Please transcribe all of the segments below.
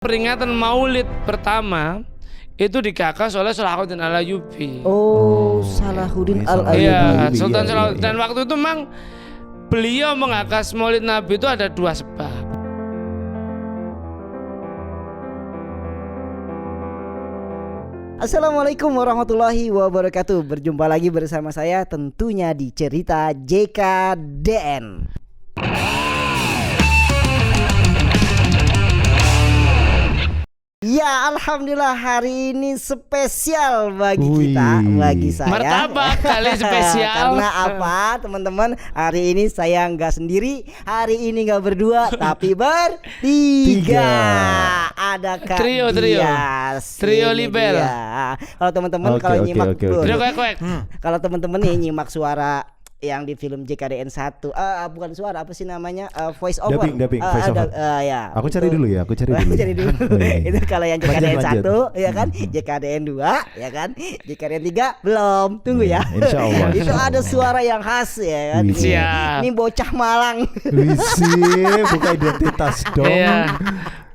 Peringatan Maulid pertama itu digagas oleh Salahuddin Al-Ayyubi. Salahuddin Al-Ayyubi. Iya, Sultan Salahuddin. Dan waktu itu memang beliau menggagas Maulid Nabi itu ada dua sebab. Assalamualaikum warahmatullahi wabarakatuh. Berjumpa lagi bersama saya tentunya di cerita JKDN. Ya, alhamdulillah hari ini spesial bagi kita, bagi saya. Martabak kali spesial. Karena apa, teman-teman? Hari ini saya nggak sendiri, hari ini nggak berdua, tapi bertiga. Ada Kak Trio. Dias, Trio ini Libel. dia. Kalau teman-teman kalau nyimak, Trio kuek. kalau teman-teman nih nyimak suara yang di film JKDN 1 bukan suara, apa sih namanya, voice over, dubbing voice over. Ya, Aku cari dulu ya, cari dulu. Itu kalau yang JKDN 1 ya kan, JKDN 2 ya kan, JKDN 3 belum, tunggu ya. Insyaallah. Itu ada suara yang khas ya kan. Ini bocah Malang. Wisi, buka identitas dong. Iya.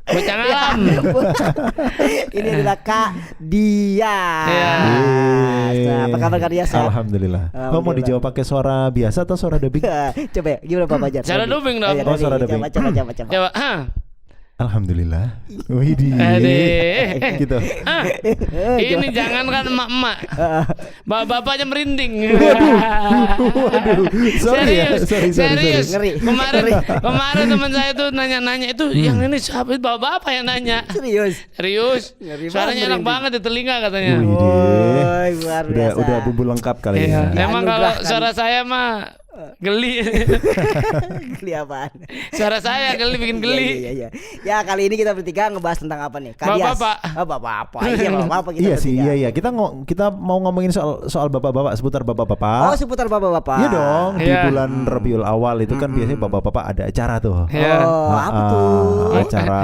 Bocah ngalam. Ini adalah Kak Dias. Iya. Nah, apa kabar Kak Dias? Alhamdulillah. Kau mau dijawab pakai suara biasa atau suara dubbing? Coba ya, gimana Pak Fajar? Suara dubbing dong. Oh, suara dubbing. Coba. Alhamdulillah. Widih. Gitu. Ini jangankan emak-emak, bapak-bapaknya merinding. Waduh. Sorry. Serius. Ngeri. Kemarin teman saya tuh nanya itu yang ini siapa? Bapak-bapak yang nanya. Serius. Ngeri Suaranya enak banget di telinga katanya. Luar biasa. Udah bumbu lengkap kali ya. Emang kalau suara saya mah geli. Geli apaan? Suara saya geli, bikin geli. Iya. Ya, kali ini kita bertiga ngebahas tentang apa nih? Kak Dias. Bapak-bapak. Iya, bapak-bapak kita. Iya sih, bertiga. iya. Kita mau ngomongin soal bapak-bapak, seputar bapak-bapak. Oh, seputar bapak-bapak. Iya dong, di Iya. bulan Rabiul Awal itu kan biasanya bapak-bapak ada acara tuh. Iya. Oh, apa tuh? Acara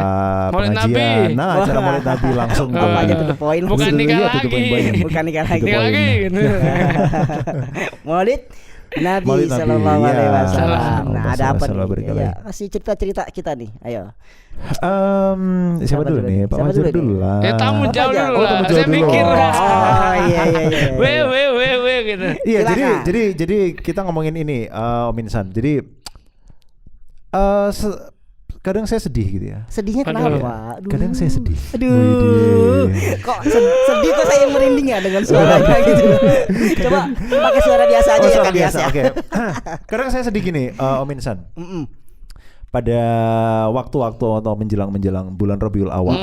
Maulid pengajian. Nabi. Nah, acara Maulid Nabi langsung tuh. Apa aja to the point. Bukan Iya, nikah to the lagi. point banget. Bukan nikah lagi. To the Nikah point. lagi. Maulid Nabi Maulid Nabi, Sallallahu Alaihi iya. Wasallam. Nah, ada apa Sallallahu nih? berkali. Ya, kasih cerita kita nih. Ayo. Siapa dulu nih? Pak Fajar dulu lah. Tamu jauh Fajar. dulu Oh, lah. tamu jauh Saya dulu. mikir. Oh, iya. Weh gitu. Iya, Silakan. jadi kita ngomongin ini, Om Insan. Jadi kadang saya sedih gitu ya. Sedihnya Aduh. kenapa? Aduh. Kadang saya sedih. Aduh. Kok sedih kok saya yang merinding ya dengan suaranya gitu. Coba pakai suara biasa aja ya suara Kak Dias ya. Oke. Kadang saya sedih gini, Om Insan. Pada waktu-waktu atau menjelang bulan Rabiul Awal,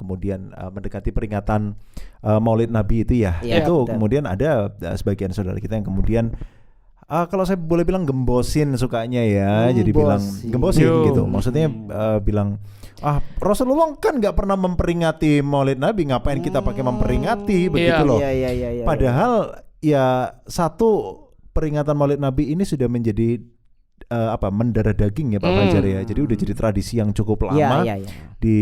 kemudian mendekati peringatan Maulid Nabi itu ya, Iya, itu betul. kemudian ada sebagian saudara kita yang kemudian kalau saya boleh bilang gembosin sukanya ya, jadi bilang gembosin Yo. gitu. Maksudnya bilang Rasulullah kan nggak pernah memperingati Maulid Nabi, ngapain kita pakai memperingati begitu loh. Iya. Padahal ya satu peringatan Maulid Nabi ini sudah menjadi mendarah daging ya Pak Fajar ya. Jadi udah jadi tradisi yang cukup lama Iya. di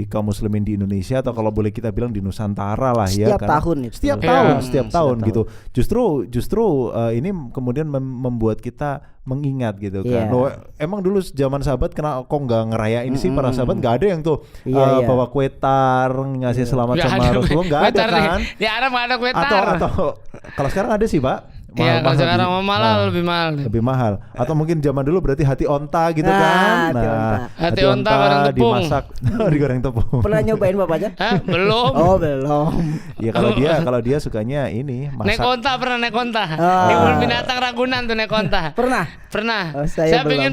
kaum muslimin di Indonesia, atau kalau boleh kita bilang di Nusantara lah ya. Setiap tahun itu. Setiap Iya. tahun gitu. Justru ini kemudian membuat kita mengingat gitu kan. Iya. Loh, emang dulu zaman sahabat kok nggak ngerayain sih, para sahabat nggak ada yang tuh Iya. bawa kue tar ngasih selamat Nggak sama ada Rasulullah, nggak ada kue tar kan. Di Arab nggak ada kue tar. Atau kalau sekarang ada sih Pak. Iya, kalau sekarang malah lebih mahal. Atau mungkin zaman dulu berarti hati onta gitu kan. Hati onta goreng tepung. dimasak digoreng tepung. Pernah nyobain Bapak aja? Hah? Belum. Oh, belum. Ya kalau dia sukanya ini Naik masak. onta, pernah naik onta. Ah. Di kebun binatang Ragunan tuh naik onta. Pernah. Oh, saya belum. pengen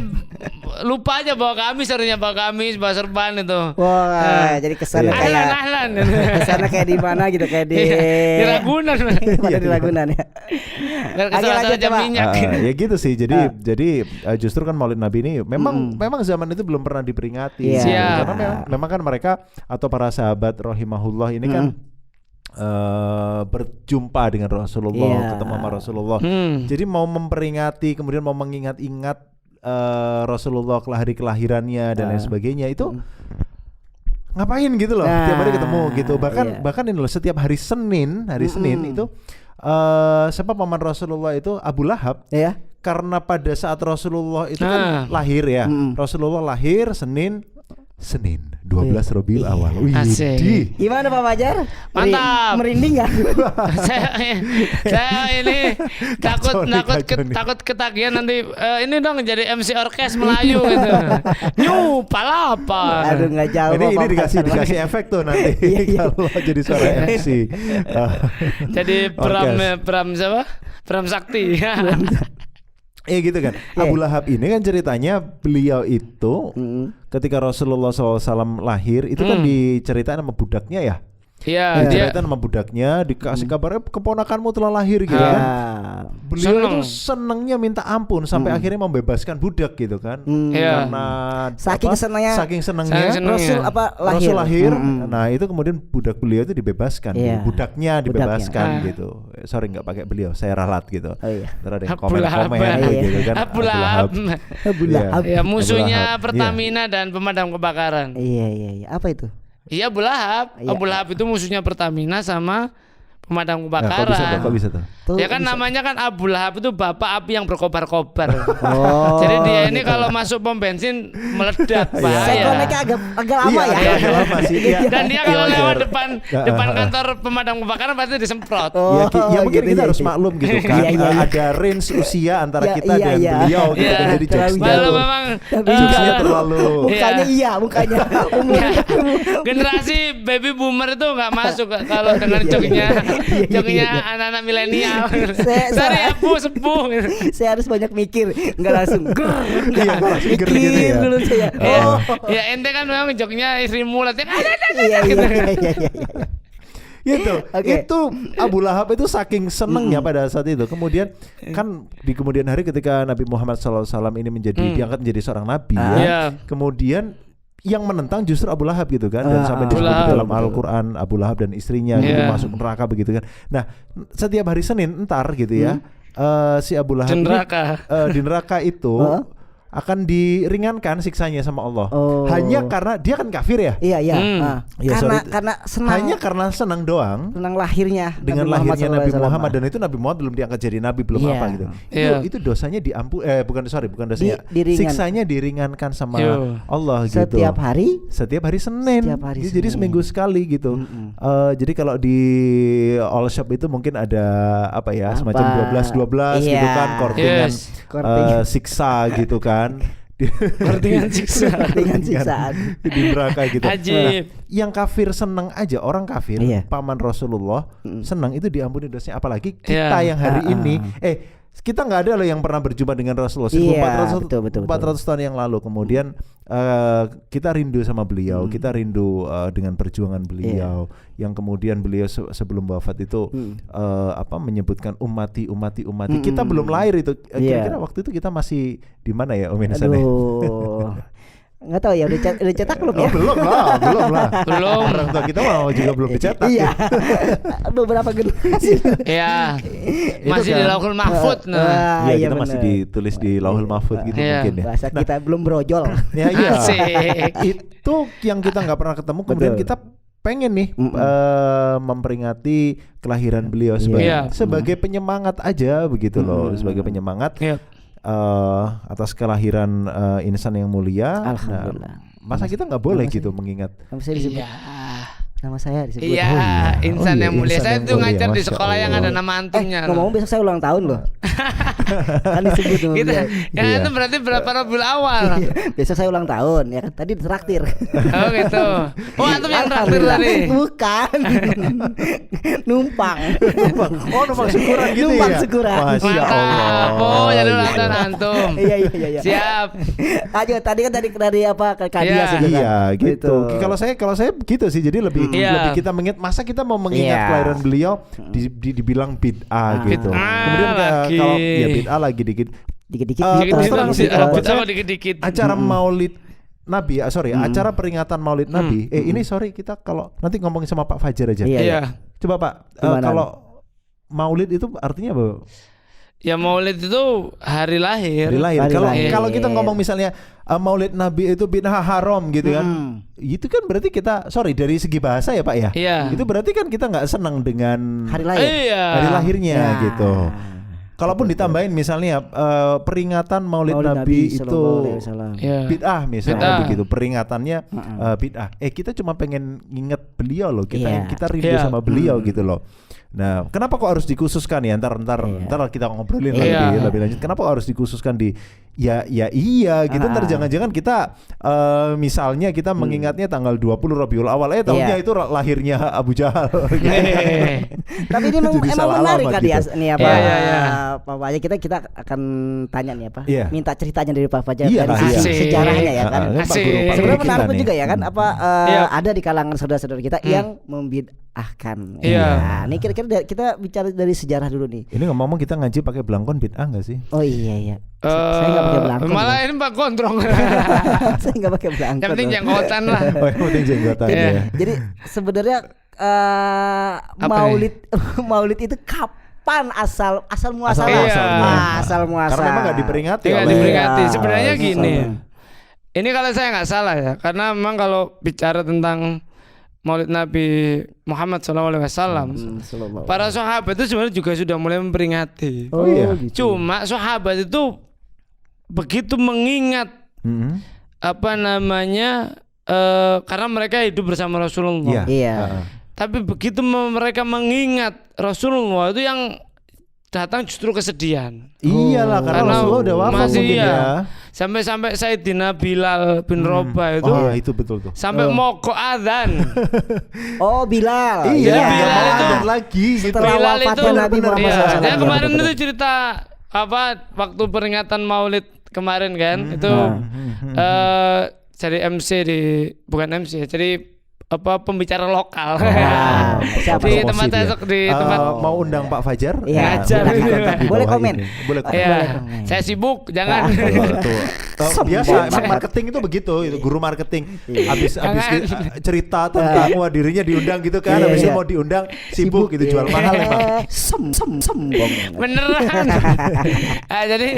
lupa aja bawa gamis, serunya bawa gamis, bawa serban itu. Wah, jadi kesana kayak Ahlan. kesana kayak di mana gitu, kayak di Di Ragunan. Mana di Ragunan ya. Dan Lagi lanjut, jam coba. minyak. Ya gitu sih. Jadi justru kan Maulid Nabi ini memang zaman itu belum pernah diperingati. Iya. Siap. Karena memang kan mereka atau para sahabat rahimahullah ini kan berjumpa dengan Rasulullah, Iya. ketemu sama Rasulullah. Hmm. Jadi mau memperingati, kemudian mau mengingat-ingat Rasulullah hari kelahirannya dan lain sebagainya itu ngapain gitu loh, tiap hari ketemu gitu. Bahkan ini loh, setiap hari Senin itu siapa paman Rasulullah itu Abu Lahab. Iya. Karena pada saat Rasulullah itu kan lahir ya. Rasulullah lahir Senin, Senin 12 Rabiul Awal. Asik. Widih. Gimana Pak Fajar? Mantap. Merinding nggak? saya ini takut Kacau nih. takut ketagihan nanti ini dong jadi MC orkes Melayu gitu. Nyu palapa. Aduh nggak jauh. Ini Pak dikasih Fajar. efek tuh nanti kalau jadi suara MC. Jadi Orkes. Bram siapa? Bram Sakti. Gitu kan. Abu Lahab ini kan ceritanya beliau itu ketika Rasulullah SAW lahir itu kan diceritain sama budaknya ya. Iya, dia Diceritain sama budaknya, dikasih kabarnya keponakanmu telah lahir gitu kan. Beliau Seneng. itu senengnya minta ampun sampai akhirnya membebaskan budak gitu kan. Iya. Karena Saking senengnya. saking senengnya Rasul apa lahir? Rasul lahir. Nah, itu kemudian budak beliau itu dibebaskan, Iya. budaknya dibebaskan Budaknya. gitu. Sorry nggak pakai beliau, saya ralat gitu. Oh iya. Ntar ada yang Abu Lahab. komen-komen gitu kan. Abu Lahab. Abu Iya. Lahab. Ya musuhnya Abu Lahab. Pertamina dan pemadam kebakaran. Iya. Apa itu? Iya Abu Lahab. Iya. Abu Lahab itu musuhnya Pertamina sama pemadam Nah, kebakaran. kok bisa tuh? Tuh, Ya kan bisa. namanya kan Abu Lahab itu bapak api yang berkobar-kobar. Oh, Jadi dia ini gitu. kalau masuk pom bensin meledak Saya bahaya. koneknya agak lama Iya, ya. agak lama sih. Iya. Dan dia kalau Iya, lewat wajar. depan kantor pemadam kebakaran pasti disemprot. Oh, Ya mungkin gitu, kita iya, harus iya. maklum gitu kan. Iya, iya. Ada range usia antara Ya, kita iya, dan iya. beliau gitu Iya. kan. Jadi Terlalu jokesnya Kalau tuh memang Tapi jokesnya enggak. terlalu Mukanya iya, mukanya. Ya, generasi baby boomer itu nggak masuk kalau dengan joknya anak-anak milenial. Sorry sepuh. Saya harus banyak mikir, enggak langsung. Iya, langsung ger gitu ya. Dulu saya. Ya, Oh. ya ente kan memang joknya istrimu latihan. Iya. Gitu. Oke. Itu Abu Lahab itu saking senengnya pada saat itu. Kemudian kan di kemudian hari ketika Nabi Muhammad SAW ini diangkat menjadi seorang nabi ya. Iya. Kemudian yang menentang justru Abu Lahab gitu kan, dan sampai disebut di dalam Al-Quran Abu Lahab dan istrinya gitu Iya. masuk neraka begitu kan. Nah, setiap hari Senin entar gitu ya, si Abu Lahab Di ini, neraka. di neraka itu akan diringankan siksanya sama Allah. Oh. Hanya karena dia kan kafir ya. Iya. Ya, sorry. Karena senang. Hanya karena senang doang senang lahirnya dengan Nabi lahirnya Nabi SAW. Muhammad, dan itu Nabi Muhammad belum diangkat jadi nabi, belum Iya. apa gitu. Iya. Itu dosanya bukan dosanya. Diringan. Siksanya diringankan sama Iya. Allah gitu. Setiap hari. Setiap hari Senin. Setiap hari Gitu, jadi Senin. seminggu sekali gitu. Jadi kalau di all shop itu mungkin ada apa ya, semacam 12 gitu Iya. kan, kortingan Yes. Kortingan. siksa gitu kan. Kortingan siksa. Kortingan siksaan. Di neraka gitu. Ajib. Yang kafir senang aja, orang kafir Iya. paman Rasulullah senang itu diampuni dosanya, apalagi kita Iya. yang hari ini kita nggak ada loh yang pernah berjumpa dengan Rasulullah 1400 betul. 400 tahun yang lalu. Kemudian kita rindu sama beliau, kita rindu dengan perjuangan beliau yang kemudian beliau sebelum wafat itu menyebutkan ummati. Kita belum lahir itu. Kira-kira waktu itu kita masih di mana ya, Om Ines? Aduh. Nggak tahu ya, udah cetak belum ya? Belum lah. Belum. Orang tua kita mau juga belum dicetak. Iya. Beberapa generasi. Ya. Itu Masih kan. di Lauhul Mahfud. Nah. Iya, kita bener. masih ditulis di Lauhul Mahfud gitu Iya. mungkin ya. Bahasa kita belum brojol. Ya iya. Asik. Itu yang kita nggak pernah ketemu. Kemudian Betul. kita pengen nih memperingati kelahiran beliau sebagai penyemangat aja begitu loh, sebagai penyemangat Iya. atas kelahiran insan yang mulia. Alhamdulillah. Masa kita nggak boleh gitu mengingat? Nama saya disebut. Iya. Nama saya disebut. Iya, Oh, iya. insan Oh, iya, yang mulia. insan Saya yang tuh mulia. ngajar di Masya sekolah yang ada Allah. nama antumnya. Ngomong besok saya ulang tahun loh. Kan disebut nama Gitu. beliau. Ya Iya. itu berarti berapa Rabiul Awal? Besok saya ulang tahun ya kan. Tadi ditraktir. Oh gitu. Oh antum yang traktir Alhamdulillah. tadi. Bukan. Numpang. Oh, numpang syukuran gitu Numpang ya. syukuran. Masya Mantap. Allah. Oh jadi ulang Gitu. tahun antum. Iya. Siap. Ayo tadi kan dari apa ke Kadias Iya. itu kan. Iya gitu. Kalau saya gitu sih. Jadi lebih Iya. kita mengingat, masa kita mau mengingat Iya. kelahiran beliau dibilang bid'ah gitu. Bid'ah Kemudian lagi. kalau ya bid'ah lagi dikit. Dikit-dikit. Terus terang sih, Dikit-dikit. saya- Dikit-dikit. Acara Maulid Nabi, acara peringatan Maulid Nabi. Kita kalau nanti ngomongin sama Pak Fajar aja. Iya. Iya. Coba Pak, Gimana? kalau Maulid itu artinya apa? Ya Maulid itu hari lahir. Hari lahir. Hari Kalau lahir. kalau kita ngomong misalnya Maulid Nabi itu bid'ah haram gitu kan. Itu kan berarti kita dari segi bahasa ya Pak ya. Iya. Itu berarti kan kita nggak senang dengan Hari lahir. Iya. hari lahirnya Ya. gitu. Kalaupun ditambahin misalnya peringatan Maulid Nabi itu Sallallahu Alaihi Wasallam. bid'ah misalnya Bid'ah. begitu, peringatannya bid'ah. Kita cuma pengen nginget beliau loh, Iya. kita rindu Iya. sama beliau gitu loh. Nah, kenapa kok harus dikhususkan ya? Ntar kita ngobrolin Iya. lebih lanjut. Kenapa kok harus dikhususkan di iya gitu. Ntar jangan-jangan kita misalnya kita mengingatnya tanggal 20 Rabiul Awal, tahunnya itu lahirnya Abu Jahal. Tapi ini Jadi emang salah menarik alamat tadi gitu. nih apa? Iya. Pak Fajar kita akan tanya nih apa? Iya. Minta ceritanya dari Pak Fajar Iya, dari sisi asik. sejarahnya ya kan. Pak Asik. Guru, Pak Sebenarnya Guru menarik kita juga nih. ya kan apa Iya. ada di kalangan saudara-saudara kita yang membid'ahkan. Iya. Nah, ini kira-kira kita bicara dari sejarah dulu nih. Ini ngomong kita ngaji pakai belangkon bid'ah nggak sih? Oh iya. Saya nggak pakai belangkon. Malah ini Pak Gondrong. Saya nggak pakai belangkon. Yang penting jenggotan lah. Oh, yang penting jenggotan Iya. ya. Jadi sebenarnya Maulid itu kapan asal muasalnya? Iya. Asal muasal. Karena memang nggak diperingati Tidak oleh diperingati. Iya. Sebenarnya Iya. gini. Ini kalau saya nggak salah ya, karena memang kalau bicara tentang Maulid Nabi Muhammad SAW, para sahabat itu sebenarnya juga sudah mulai memperingati. Oh iya. gitu. Cuma sahabat itu begitu mengingat apa namanya, karena mereka hidup bersama Rasulullah. Iya. Tapi begitu mereka mengingat Rasulullah itu yang datang justru kesedihan. Iyalah karena Karena Rasulullah udah wafat masih mungkin iya. ya. Sampai Sayyidina Bilal bin Rabah itu Oh, itu betul tuh. sampai mogok adzan. Oh Bilal. Iya, Bilal mau itu. ada lagi gitu. Setelah Bilal wafatnya itu Nabi Muhammad iya. SAW. Saya kemarin Betul. itu cerita apa waktu peringatan Maulid kemarin kan itu jadi MC bukan MC ya, jadi apa pembicara lokal siapa? di Promosi tempat dia. esok di tempat Mau undang Pak Fajar? Iya, ngajar. boleh kontak di Boleh bawah komen. ini. Boleh komen. ya Boleh komen. saya sibuk jangan Tuh. Biasa emang marketing itu begitu, itu guru marketing. Habis cerita tentang wah dirinya diundang gitu kan, Iya, habis itu iya. mau diundang sibuk gitu jual mahal emang. Sombong. beneran. Jadi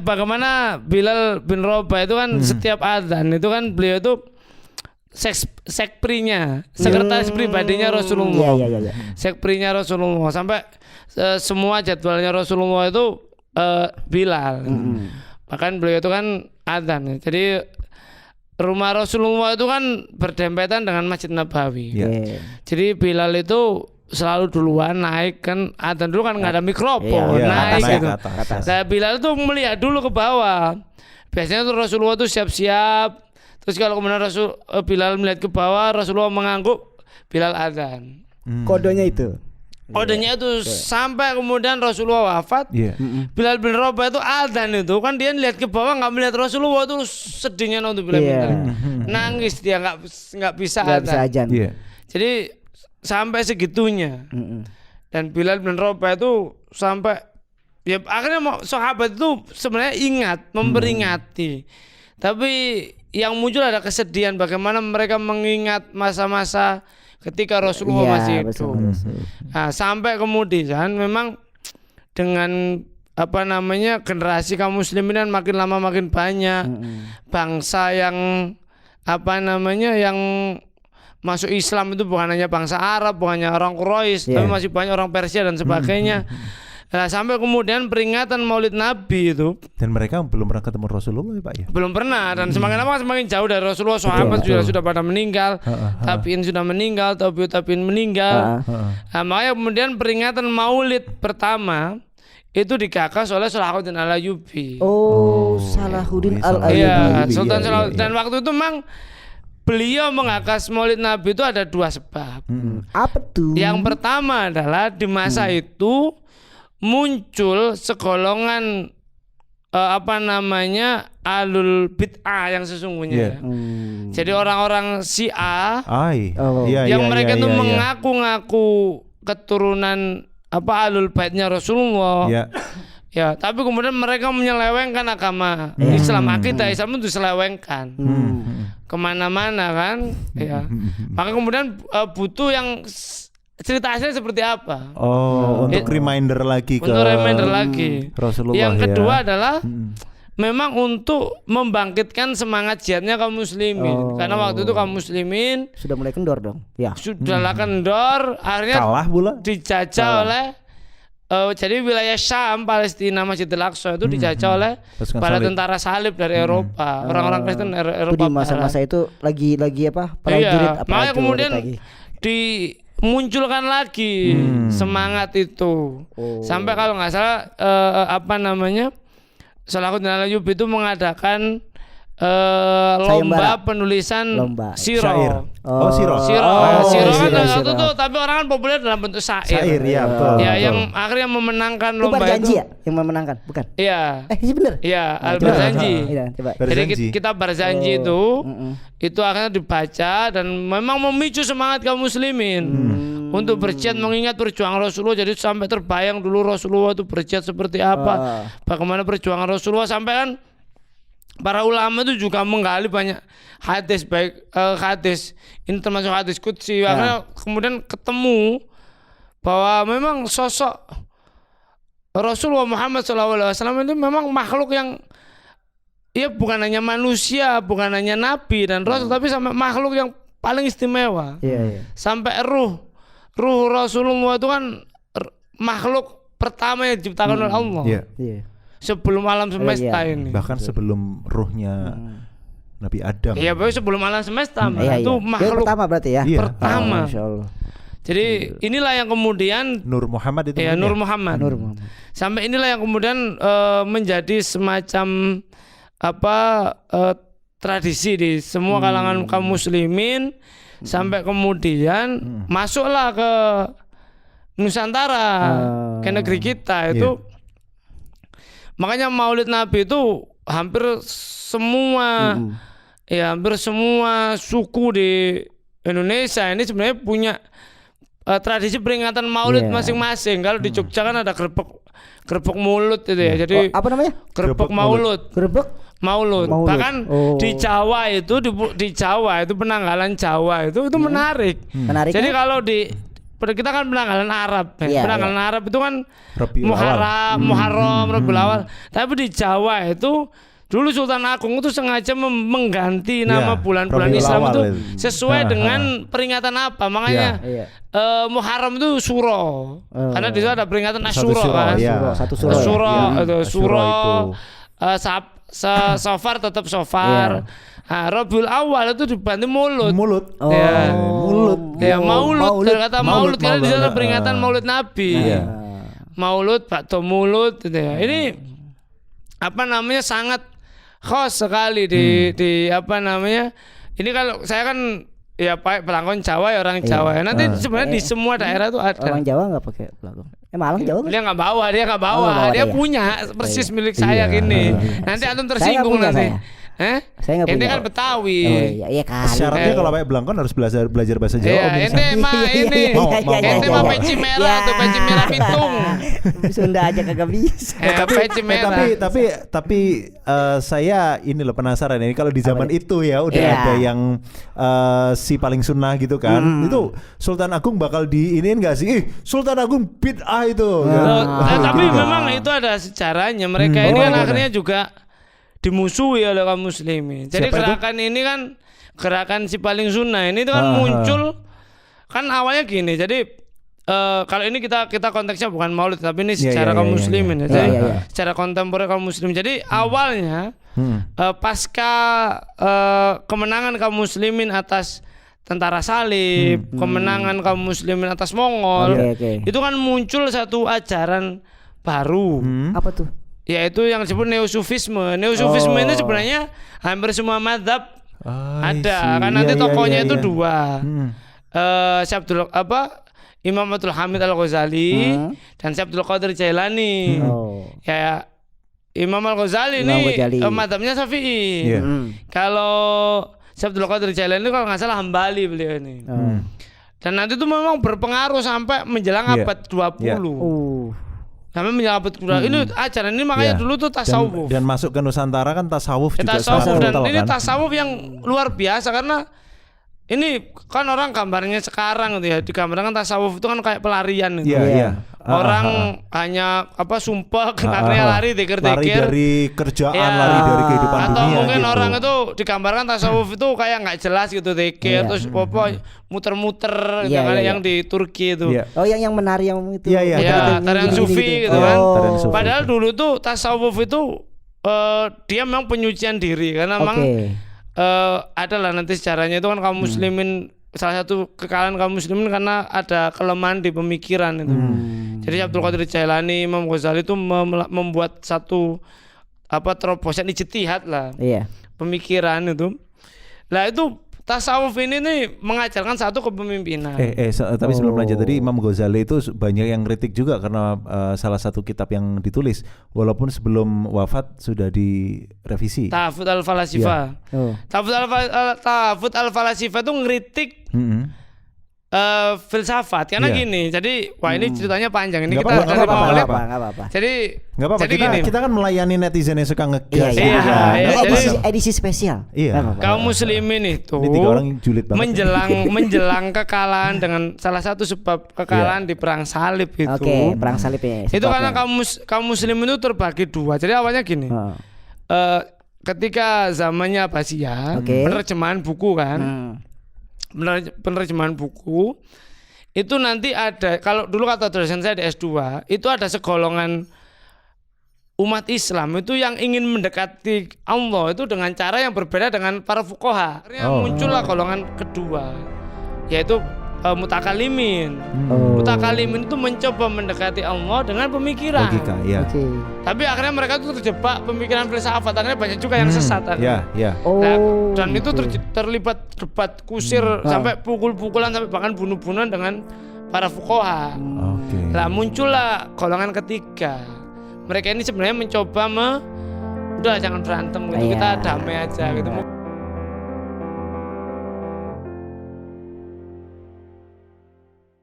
bagaimana Bilal bin Rabah itu kan setiap adzan itu kan beliau itu sekprinya, sekretaris pribadinya Rasulullah. Iya. Sekprinya Rasulullah sampai semua jadwalnya Rasulullah itu Bilal. Bahkan beliau itu kan adzan. Jadi rumah Rasulullah itu kan berdempetan dengan Masjid Nabawi. Iya. Jadi Bilal itu selalu duluan naik kan, adzan dulu kan nggak ada mikrofon, Iya, naik atas, gitu. atas. Nah Bilal tuh melihat dulu ke bawah. Biasanya tuh Rasulullah tuh siap-siap. Terus kalau kemudian Bilal melihat ke bawah, Rasulullah mengangguk, Bilal adzan. Kodenya itu. Kodenya itu sampai kemudian Rasulullah wafat. Iya. Bilal bin Rabah itu adzan itu kan dia lihat ke bawah nggak melihat Rasulullah itu sedihnya untuk Bilal bin Iya. Rabah. Nangis dia nggak bisa Nggak bisa adzan. ajan. Iya. Jadi sampai segitunya. Dan Bilal bin Rabah itu sampai ya akhirnya sahabat itu sebenarnya ingat memperingati. Tapi yang muncul ada kesedihan bagaimana mereka mengingat masa-masa ketika Rasulullah masih hidup. Nah, sampai kemudian memang dengan apa namanya generasi kaum muslimin kan makin lama makin banyak. Bangsa yang apa namanya yang masuk Islam itu bukan hanya bangsa Arab, bukan hanya orang Quraisy, tapi masih banyak orang Persia dan sebagainya. Nah, sampai kemudian peringatan Maulid Nabi itu Dan mereka belum pernah ketemu Rasulullah ya Pak ya? belum pernah, dan semakin lama semakin jauh dari Rasulullah. Sahabat sudah pada meninggal, tabiin sudah meninggal, tabiin meninggal. Nah, makanya kemudian peringatan Maulid pertama itu digagas oleh Salahuddin Al-Ayyubi. Oh, Salahuddin Al-Ayyubi. Iya, Sultan Iya, Salahuddin. iya. Dan waktu itu memang beliau menggagas Maulid Nabi itu ada dua sebab. Apa tuh? Yang pertama adalah di masa itu muncul segolongan apa namanya alul bid'ah yang sesungguhnya. Jadi orang-orang Syiah yang mereka itu mengaku-ngaku keturunan apa alul baitnya Rasulullah. Ya, tapi kemudian mereka menyelewengkan agama Islam, akidah Islam itu diselewengkan kemana-mana kan. Ya, maka kemudian butuh yang cerita aslinya seperti apa? Untuk reminder lagi untuk reminder lagi. Rasulullah. Yang kedua adalah memang untuk membangkitkan semangat jihadnya kaum muslimin. Karena waktu itu kaum muslimin sudah mulai kendor dong. Ya. Sudah kendor, akhirnya kalah pula. dijajah oleh jadi wilayah Syam, Palestina, Masjidil Aqsa itu dijajah oleh Pasukan para salib. tentara salib dari Eropa, orang-orang Kristen Itu Eropa di masa-masa Barat. itu lagi apa? Prajurit Iya, apa makanya itu kemudian lagi. dimunculkan lagi semangat itu. Sampai kalau nggak salah apa namanya, Salahuddin Ayyubi itu mengadakan lomba Sayembara. penulisan Lomba. Syair. siro. Oh, siro. Siro, Oh, siro kan siro, salah satu siro. tuh, tapi orang kan populer dalam bentuk syair. Syair, ya betul. Ya, betul. yang akhirnya memenangkan Itu lomba Barjanji itu. ya yang memenangkan, bukan? Iya. Iya bener. Iya, Nah, Al coba. Barzanji. Iya, coba. Jadi Barzanji. kita Barzanji itu akhirnya dibaca dan memang memicu semangat kaum muslimin untuk berjihad mengingat perjuangan Rasulullah. Jadi sampai terbayang dulu Rasulullah itu berjihad seperti apa, bagaimana perjuangan Rasulullah, sampai kan para ulama itu juga menggali banyak hadis, baik hadis ini termasuk hadis qudsi. Akhirnya kemudian ketemu bahwa memang sosok Rasulullah Muhammad SAW itu memang makhluk yang ya bukan hanya manusia, bukan hanya nabi dan rasul, tapi sampai makhluk yang paling istimewa. Iya. Sampai ruh Rasulullah itu kan makhluk pertama yang diciptakan oleh Allah Iya. sebelum alam semesta Iya. ini. Bahkan sebelum ruhnya Nabi Adam. Iya, baru sebelum alam semesta Iya, itu iya. Dia makhluk pertama berarti ya. Iya. pertama. Masya Allah. Jadi inilah yang kemudian Nur Muhammad itu. ya namanya? Nur Muhammad. Nur Muhammad. Sampai inilah yang kemudian menjadi semacam apa tradisi di semua kalangan kaum muslimin, sampai kemudian masuklah ke Nusantara, ke negeri kita itu. Makanya Maulid Nabi itu hampir semua ya hampir semua suku di Indonesia ini sebenarnya punya tradisi peringatan Maulid masing-masing. Kalau di Jogja kan ada gerbek mulut itu ya. Jadi Apa namanya? gerbek Maulud. Gerbek. Maulud. Maulud. Bahkan di Jawa itu di Jawa itu penanggalan Jawa itu menarik. Menariknya? Jadi kalau kita kan penanggalan Arab ya. Iya, Penanggalan Arab itu kan Rabiul Muharram, Rabiul Awal. Tapi di Jawa itu dulu Sultan Agung itu sengaja mengganti nama bulan-bulan Rabiul Islam Awal itu itu. sesuai dengan peringatan apa. Makanya Iya. Muharram itu Suro. Karena di situ ada peringatan Asyura kan. ya. Satu suro. ya? Suro, Iya. itu Asyura itu. Safar tetap Safar. Nah, Rabiul Awal itu dibantu Maulud. Mulut. Oh, Ya. Mulut. Ya, Maulud, dari kata Maulud karena di situ ada Maulud. peringatan Maulud Nabi. Iya. Maulud, bakto mulut gitu ya. Ini apa namanya sangat khas sekali di apa namanya. Ini kalau saya kan ya pakai pelangkon Jawa ya orang Jawa ya. Nanti sebenarnya di semua daerah tuh ada. Orang Jawa nggak pakai pelagong. Malang Jawa nggak? Dia nggak bawa, dia nggak bawa, nggak bawa dia dia. punya persis milik saya gini. Nanti antum tersinggung punya, nanti. saya. Ini Saya nggak punya. kan Betawi. Oh, iya kali. Syaratnya kalau pakai belangkon harus belajar bahasa Jawa. Iya, Om Insan. ente mah ini, ente mah peci merah tuh, peci merah pitung. Sunda aja kagak bisa. Peci merah. Tapi saya ini loh penasaran ini kalau di zaman itu ya udah Iya. ada yang si paling sunnah gitu kan. Itu Sultan Agung bakal diinin nggak sih? Sultan Agung bid'ah itu. Tapi Gitu. memang itu ada sejarahnya. Mereka ini kan akhirnya juga dimusuhi oleh kaum muslimin. Jadi Siapa itu? gerakan ini kan gerakan si paling sunnah ini itu kan muncul kan awalnya gini. Jadi kalau ini kita konteksnya bukan Maulid tapi ini secara kaum muslimin. Jadi secara kontemporer kaum muslim. Jadi awalnya pasca kemenangan kaum muslimin atas tentara salib, kemenangan kaum muslimin atas Mongol, itu kan muncul satu ajaran baru. Apa tuh? Yaitu yang disebut Neo-Sufisme. Neo-Sufisme ini sebenarnya hampir semua mazhab ada. Kan nanti tokohnya itu dua. Syekh Imam Abdul Hamid Al-Ghazali dan Syekh Abdul Qadir Jailani. Ya Imam Al-Ghazali ini mazhabnya Syafi'i. Kalau Syekh Abdul Qadir Jailani kalau nggak salah Hambali beliau ini. Dan nanti itu memang berpengaruh sampai menjelang abad 20. Sampai menjelang abad 20. Ini ajaran ini makanya dulu tuh tasawuf. Dan masuk ke Nusantara kan tasawuf juga tasawuf sangat dan kental ini kan. tasawuf yang luar biasa karena ini kan orang gambarnya sekarang gitu ya, digambarkan tasawuf itu kan kayak pelarian gitu. Iya, iya. Orang hanya sumpah akhirnya lari Lari dikir-dikir. dari kerjaan, Iya. lari dari kehidupan Atau dunia mungkin gitu. orang itu digambarkan tasawuf itu kayak nggak jelas gitu dikir, Iya. terus muter-muter Iya, kayak iya, yang di Turki itu. Iya. Oh yang menari yang itu. Iya, iya. Ya, Yang tarian gini-gini sufi gitu Iya, kan. tarian sufi. Padahal dulu tuh tasawuf itu dia memang penyucian diri karena memang adalah nanti sejarahnya itu kan kaum muslimin salah satu kekalahan kaum muslimin karena ada kelemahan di pemikiran itu. Jadi Abdul Qadir Jailani, Imam Ghazali itu membuat satu terobosan ijtihad lah. Iya. Pemikiran itu. Lah itu tasawuf ini nih mengajarkan satu kepemimpinan. Tapi sebelum lanjut tadi Imam Ghazali itu banyak yang kritik juga karena salah satu kitab yang ditulis walaupun sebelum wafat sudah direvisi. Tahafut al-Falasifah. Oh. Tahafut al-Falasifah itu ngeritik filsafat karena gini. Jadi ini ceritanya panjang ini Nggak kita apa-apa, dari nggak mulai. apa-apa. Nggak apa-apa. Jadi Nggak apa-apa, jadi gini. kita kan melayani netizen yang suka ngegas. Iya. Iya, Ini jadi- edisi spesial. Iya. Nggak apa-apa. Kaum muslimin itu Ini 3 orang julid banget. menjelang kekalahan dengan salah satu sebab kekalahan di perang salib itu. Oke, perang salib ya. Itu karena kaum muslimin itu terbagi dua. Jadi awalnya gini. Oh. Ketika zamannya Abbasiyah, Oke. penerjemahan buku kan. Penerjemahan buku itu nanti ada, kalau dulu kata dosen saya di S2 itu ada segolongan umat Islam itu yang ingin mendekati Allah itu dengan cara yang berbeda dengan para fuqaha. Akhirnya muncullah golongan kedua yaitu mutakalimin. Mutakalimin itu mencoba mendekati Allah dengan pemikiran. Logika, ya. Oke. Tapi akhirnya mereka itu terjebak pemikiran filsafat. Akhirnya banyak juga yang sesat. Ya, ya. Nah, Oh. dan itu terlibat debat kusir sampai pukul-pukulan sampai bahkan bunuh-bunuhan dengan para fuqaha. Oke. Nah muncullah golongan ketiga. Mereka ini sebenarnya mencoba udah jangan berantem gitu, Iya. kita damai aja gitu.